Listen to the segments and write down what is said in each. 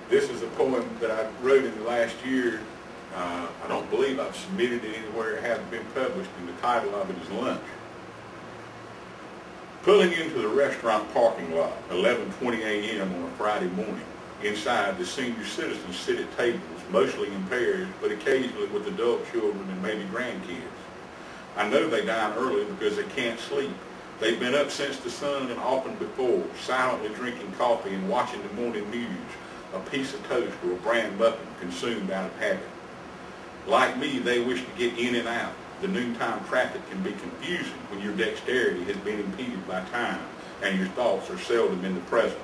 This is a poem that I wrote in the last year. I don't believe I've submitted it anywhere. It hasn't been published, and the title of it is Lunch. Pulling into the restaurant parking lot, 11:20 a.m. on a Friday morning. Inside, the senior citizens sit at tables, mostly in pairs, but occasionally with adult children and maybe grandkids. I know they dine early because they can't sleep. They've been up since the sun and often before, silently drinking coffee and watching the morning news, a piece of toast or a bran muffin consumed out of habit. Like me, they wish to get in and out. The noontime traffic can be confusing when your dexterity has been impeded by time and your thoughts are seldom in the present.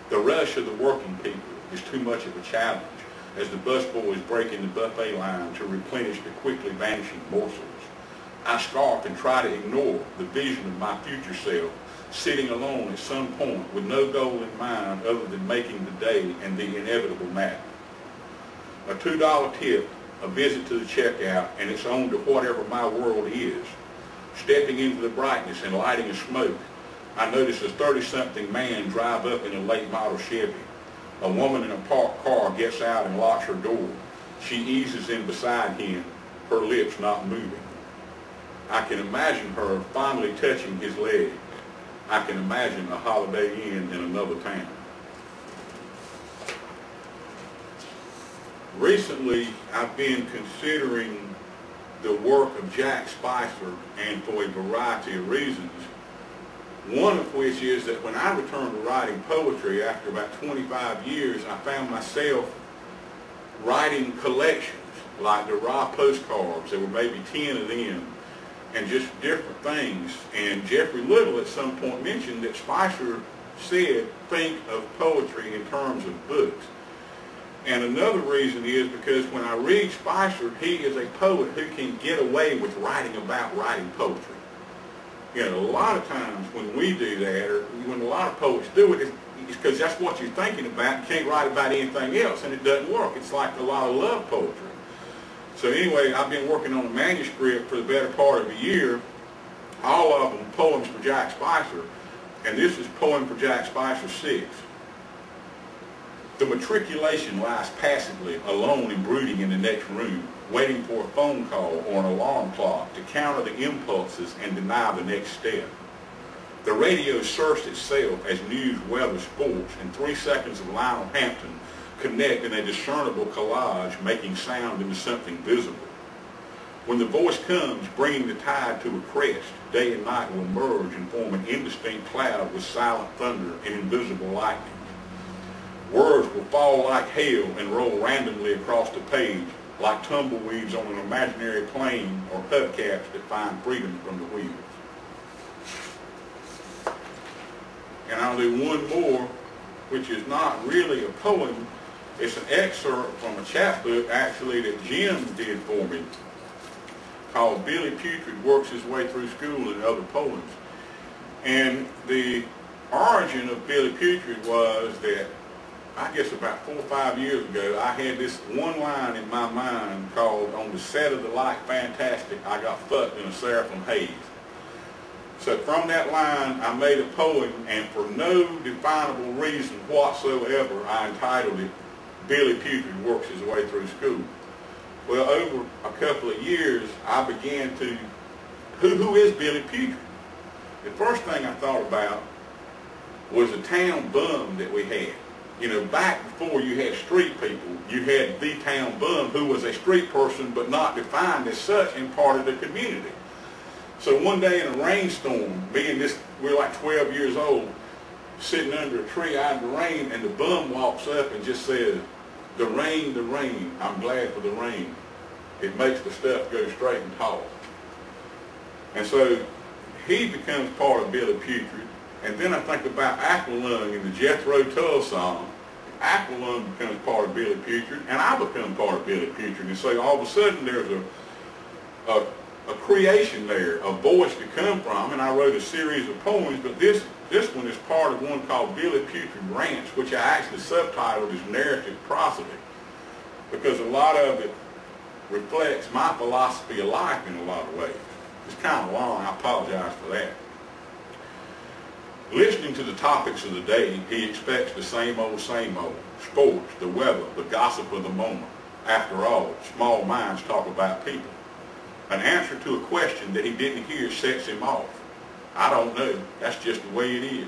The rush of the working people is too much of a challenge as the busboys break in the buffet line to replenish the quickly vanishing morsels. I scarf and try to ignore the vision of my future self sitting alone at some point with no goal in mind other than making the day and the inevitable nap. A $2 tip, a visit to the checkout, and it's on to whatever my world is. Stepping into the brightness and lighting a smoke, I notice a 30-something man drive up in a late model Chevy. A woman in a parked car gets out and locks her door. She eases in beside him, her lips not moving. I can imagine her fondly touching his leg. I can imagine a Holiday Inn in another town. Recently, I've been considering the work of Jack Spicer, and for a variety of reasons. One of which is that when I returned to writing poetry after about 25 years, I found myself writing collections, like the raw postcards. There were maybe 10 of them, and just different things. And Jeffrey Little at some point mentioned that Spicer said, think of poetry in terms of books. And another reason is because when I read Spicer, he is a poet who can get away with writing about writing poetry. You know, a lot of times when we do that, or when a lot of poets do it, it's because that's what you're thinking about. You can't write about anything else, and it doesn't work. It's like a lot of love poetry. So anyway, I've been working on a manuscript for the better part of a year, all of them poems for Jack Spicer, and this is Poem for Jack Spicer 6. The matriculation lies passively, alone and brooding in the next room, waiting for a phone call or an alarm clock to counter the impulses and deny the next step. The radio serves itself as news, weather, sports, and 3 seconds of Lionel Hampton connect in a discernible collage, making sound into something visible. When the voice comes, bringing the tide to a crest, day and night will merge and form an indistinct cloud with silent thunder and invisible lightning. Words will fall like hail and roll randomly across the page, like tumbleweeds on an imaginary plane or hubcaps that find freedom from the wheels. And I'll do one more, which is not really a poem. It's an excerpt from a chapbook, actually, that Jim did for me, called Billy Putrid Works His Way Through School and Other Poems. And the origin of Billy Putrid was that, I guess about 4 or 5 years ago, I had this one line in my mind called, on the set of The Light Fantastic, I got fucked in a seraphim haze. So from that line, I made a poem, and for no definable reason whatsoever, I entitled it, Billy Putrid Works His Way Through School. Well, over a couple of years, I began to, who is Billy Putrid? The first thing I thought about was a town bum that we had. You know, back before you had street people, you had the town bum who was a street person but not defined as such and part of the community. So one day in a rainstorm, we're like 12 years old, sitting under a tree out in the rain, and the bum walks up and just says, the rain, I'm glad for the rain. It makes the stuff go straight and tall. And so he becomes part of Billy Putrid. And then I think about Aqualung in the Jethro Tull song. Aqualung becomes part of Billy Putrid, and I become part of Billy Putrid. And so all of a sudden there's a creation there, a voice to come from, and I wrote a series of poems, but this one is part of one called Billy Putrid Rants, which I actually subtitled as Narrative Prosody, because a lot of it reflects my philosophy of life in a lot of ways. It's kind of long, I apologize for that. Listening to the topics of the day, he expects the same old, sports, the weather, the gossip of the moment. After all, small minds talk about people. An answer to a question that he didn't hear sets him off. I don't know. That's just the way it is.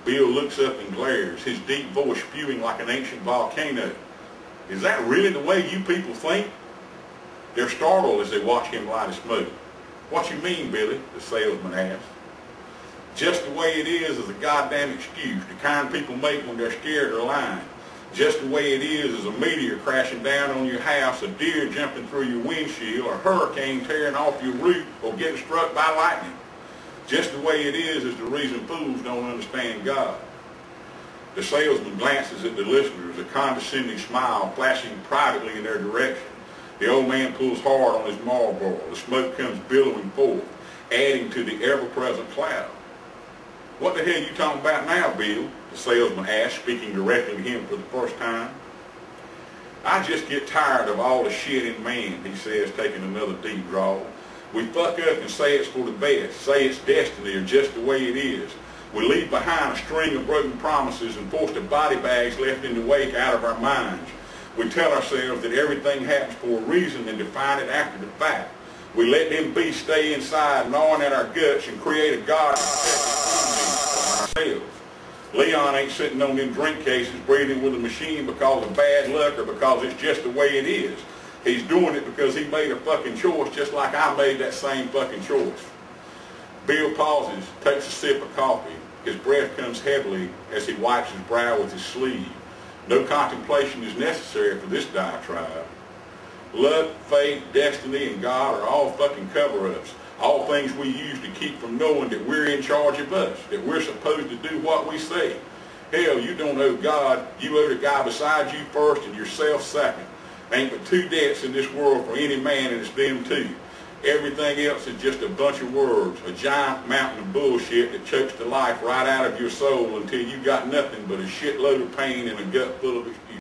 Bill looks up and glares, his deep voice spewing like an ancient volcano. Is that really the way you people think? They're startled as they watch him light a smoke. What you mean, Billy? The salesman asks. Just the way it is a goddamn excuse, the kind people make when they're scared or lying. Just the way it is a meteor crashing down on your house, a deer jumping through your windshield, a hurricane tearing off your roof, or getting struck by lightning. Just the way it is the reason fools don't understand God. The salesman glances at the listeners, a condescending smile flashing privately in their direction. The old man pulls hard on his Marlboro. The smoke comes billowing forth, adding to the ever-present cloud. What the hell are you talking about now, Bill? The salesman asked, speaking directly to him for the first time. I just get tired of all the shit in man, he says, taking another deep draw. We fuck up and say it's for the best, say it's destiny or just the way it is. We leave behind a string of broken promises and force the body bags left in the wake out of our minds. We tell ourselves that everything happens for a reason and define it after the fact. We let them beasts stay inside, gnawing at our guts, and create a God for ourselves. Leon ain't sitting on them drink cases breathing with a machine because of bad luck or because it's just the way it is. He's doing it because he made a fucking choice just like I made that same fucking choice. Bill pauses, takes a sip of coffee. His breath comes heavily as he wipes his brow with his sleeve. No contemplation is necessary for this diatribe. Luck, fate, destiny, and God are all fucking cover-ups. All things we use to keep from knowing that we're in charge of us, that we're supposed to do what we say. Hell, you don't owe God. You owe the guy beside you first and yourself second. Ain't but two debts in this world for any man, and it's them two. Everything else is just a bunch of words, a giant mountain of bullshit that chokes the life right out of your soul until you got nothing but a shitload of pain and a gut full of